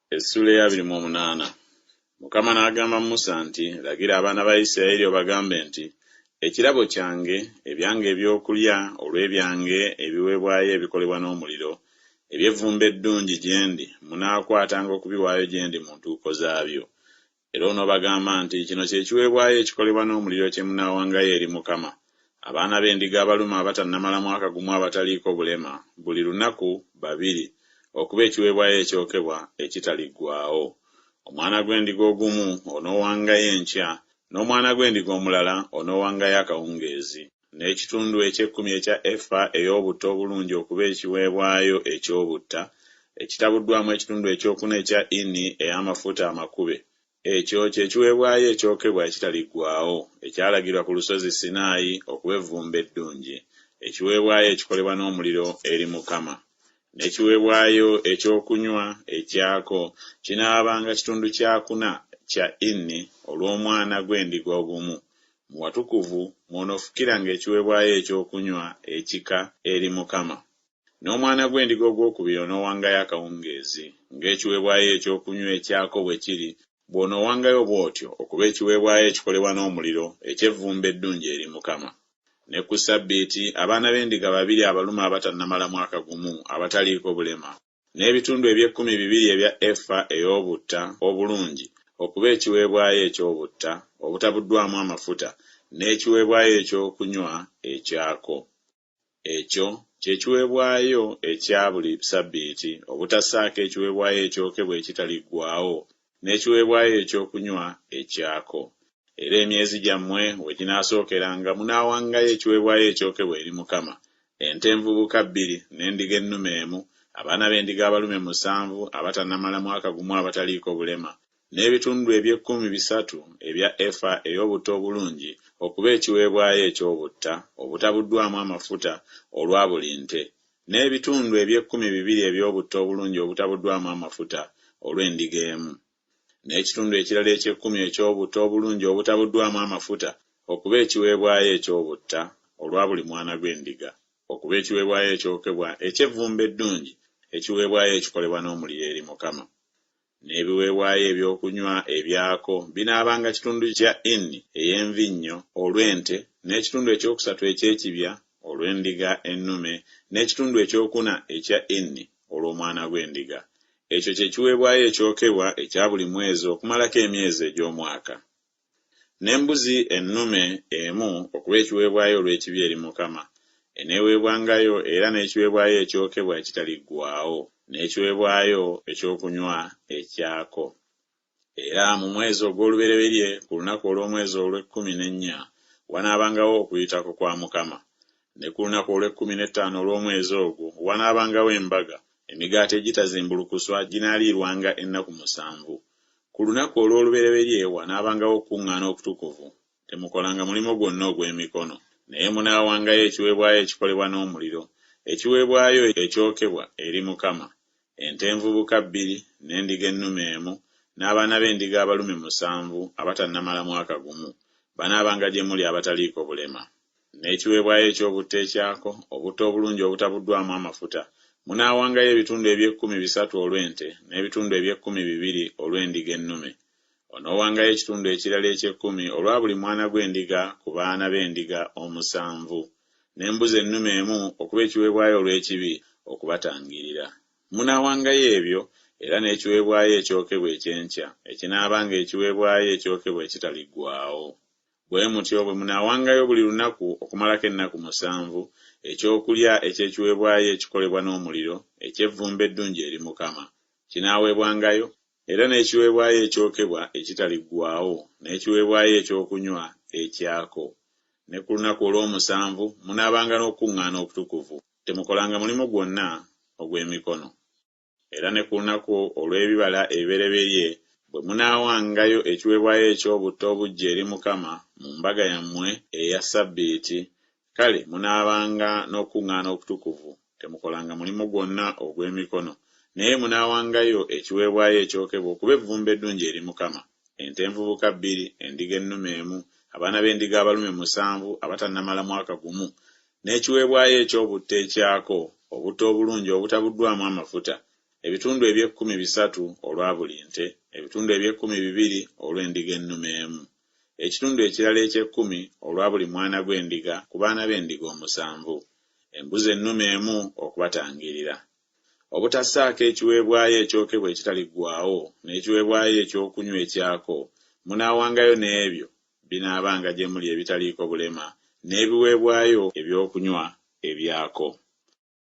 Essuula ya 28. Mukama n'agamba Musa nti, lagira abaana ba Isirayiri obagambe nti, ekirabo kyange, ebyange ebyokulya olw'ebyange ebiweebwayo ebikolebwa n'omuliro, eby'evvumbe eddungi gye ndi, munaakwatanga okubiwaayo gye ndi mu ntuuko zaabyo. Era onoobagamba nti, kino kye kiweebwayo ekikolebwa n'omuliro kye munaawangayo eri Mukama. Abaana b'endiga abalume abatannamala mwaka gumu abataliiko bulema, buli lunaku 2, okuba ekiweebwayo ekyokebwa ekitaliggwaawo. Omwana gw'endiga ogumu onoowangayo enkya, n'omwana gw'endiga omulala onoowangayo akawungeezi, n'ekitundu eky'ekkumi ekya efa ey'obutta obulungi okuba ekiweebwayo eky'obutta, ekitabuddwamu ekitundu ekyokuna ekya ini ey'amafuta amakube. Ekyo kye kiweebwayo ekyokebwa ekitaliggwaawo, ekyalagirwa ku lusozi Sinaayi okuba evvumbe eddungi, ekiweebwayo ekikolebwa n'omuliro eri Mukama. N'ekiweebwayo ekyokunywa ekyako kinaabanga kitundu kyakuna kya ini olw'omwana gw'endiga ogumu. Mu watukuvu mw'onoofukiranga ekiweebwayo ekyokunywa ekika eri Mukama. N'omwana gw'endiga ogwokubiri onoowangayo akawungeezi, ng'ekiweebwayo ekyokunywa ekyako bwe kiri, bw'onoowangayo bw'otyo okuba ekiweebwayo ekikolebwa n'omuliro eky'evvumbe eddungi eri Mukama. Ne ku Ssabbiiti abaana b'endiga 2 abalume abatannamala mwaka gumu abataliiko bulema, n'ebitundu eby'ekkumi 2 ebya efa ey'obutta obulungi okuba ekiweebwayo eky'obutta obutabuddwamu amafuta, n'ekiweebwayo ekyokunywa ekyako. Ekyo kye kiweebwayo ekya buli Ssabbiiti obutassaako ekiweebwayo ekyokebwa ekitaliggwaawo, n'ekiweebwayo ekyokunywa ekyako. Era emyezi gyammwe we ginaasookeranga munaawangayo ekiweebwayo ekyokebwa eri Mukama: ente envubuka 2 n'endiga ennume 1, abaana b'endiga abalume 7 abatannamala mwaka gumu abataliiko bulema, n'ebitundu eby'ekkumi 3 ebya efa ey'obutta obulungi okuba ekiweebwayo eky'obutta obutabuddwamu amafuta olwa buli nte, n'ebitundu eby'ekkumi 2 eby'obutta obulungi obutabuddwamu amafuta olw'endiga emu, n'ekitundu ekirala eky'ekkumi eky'obutta obulungi obutabuddwamu amafuta okuba ekiweebwayo eky'obutta olwa buli mwana gw'endiga, okuba ekiweebwayo ekyokebwa eky'evvumbe eddungi, ekiweebwayo ekikolebwa n'omuliro eri Mukama. N'ebiweebwayo ebyokunywa ebyako binaabanga kitundu kya ini ey'envinnyo olw'ente, n'ekitundu ekyokusatu eky'ekibya olw'endiga ennume, n'ekitundu ekyokuna ekya ini olw'omwana gw'endiga. Ekyo kye kiweebwayo ekyokebwa ekya buli mwezi okumalako emyezi egy'omwaka. N'embuzi ennume 1 okuba ekiweebwayo olw'ekibi eri Mukama. Eneeweebwangayo era n'ekiweebwayo ekyokebwa ekitaliggwaawo, n'ekiweebwayo ekyokunywa ekyako. Era mu mwezi ogw'olubereberye ku lunaku olw'omwezi olw'14 wanaabangawo okuyitako kwa Mukama. Ne ku lunaku olw'15 olw'omwezi ogwo wanaabangawo embaga, emigaati egitazimbulukuswa ginaaliirwanga ennaku 7. Ku lunaku olw'olubereberye wanaabangawo okuŋŋaana okutukuvu, temukolanga mulimo gwonna ogw'emikono, naye munaawangayo ekiweebwayo ekikolebwa n'omuliro, ekiweebwayo ekyokebwa eri Mukama: ente envubuka 2 n'endiga ennume 1, n'abaana b'endiga abalume 7 abatannamala mwaka gumu, banaabanga gye muli abataliiko bulema. N'ekiweebwayo eky'obutta ekyako, obutta obulungi obutabuddwamu amafuta, munaawangayo ebitundu eby'ekkumi 3 olw'ente, n'ebitundu eby'ekkumi 2 olw'endiga ennume. Onoowangayo ekitundu ekirala eky'ekkumi olwa buli mwana gw'endiga ku baana b'endiga 7, n'embuzi ennume 1 okuba ekiweebwayo olw'ekibi okubatangirira. Munaawangayo ebyo era n'ekiweebwayo ekyokebwa eky'enkya ekinaabanga ekiweebwayo ekyokebwa ekitaliggwaawo. Bwe mutyo bwe munaawangayo buli lunaku okumalako ennaku 7 ekyokulya eky'ekiweebwayo ekikolebwa n'omuliro eky'evvumbe eddungi eri Mukama. Kinaaweebwangayo era n'ekiweebwayo ekyokebwa ekitaliggwaawo, n'ekiweebwayo ekyokunywa ekyako. Ne ku lunaku olw'omusanvu munaabanga n'okuŋŋaana okutukuvu, temukolanga mulimu gwonna ogw'emikono. Era ne ku lunaku olw'ebibala ebibereberye bwe munaawangayo ekiweebwayo eky'obutta obuggya eri Mukama mu mbaga yammwe eya Ssabbiiti, kale munaabanga n'okuŋŋaana okutukuvu, temukolanga mulimu gwonna ogw'emikono, naye munaawangayo ekiweebwayo ekyokebwa okuba evvumbe eddungi eri Mukama: ente envubuka 2, endiga ennume 1, abaana b'endiga abalume 7 abatannamala mwaka gumu, n'ekiweebwayo eky'obutta ekyako, obutta obulungi obutabuddwamu amafuta, ebitundu eby'ekkumi 3 olwa buli nte, ebitundu eby'ekkumi 2 olw'endiga ennume emu, ekitundu ekirala eky'ekkumi olwa buli mwana gw'endiga ku baana b'endiga 7, embuzi ennume emu okubatangirira. Obutassaako ekiweebwayo ekyokebwa ekitaliggwaawo n'ekiweebwayo ekyokunywa ekyako, munaawangayo n'ebyo binaabanga gye muli ebitaliiko bulema n'ebiweebwayo ebyokunywa ebyako.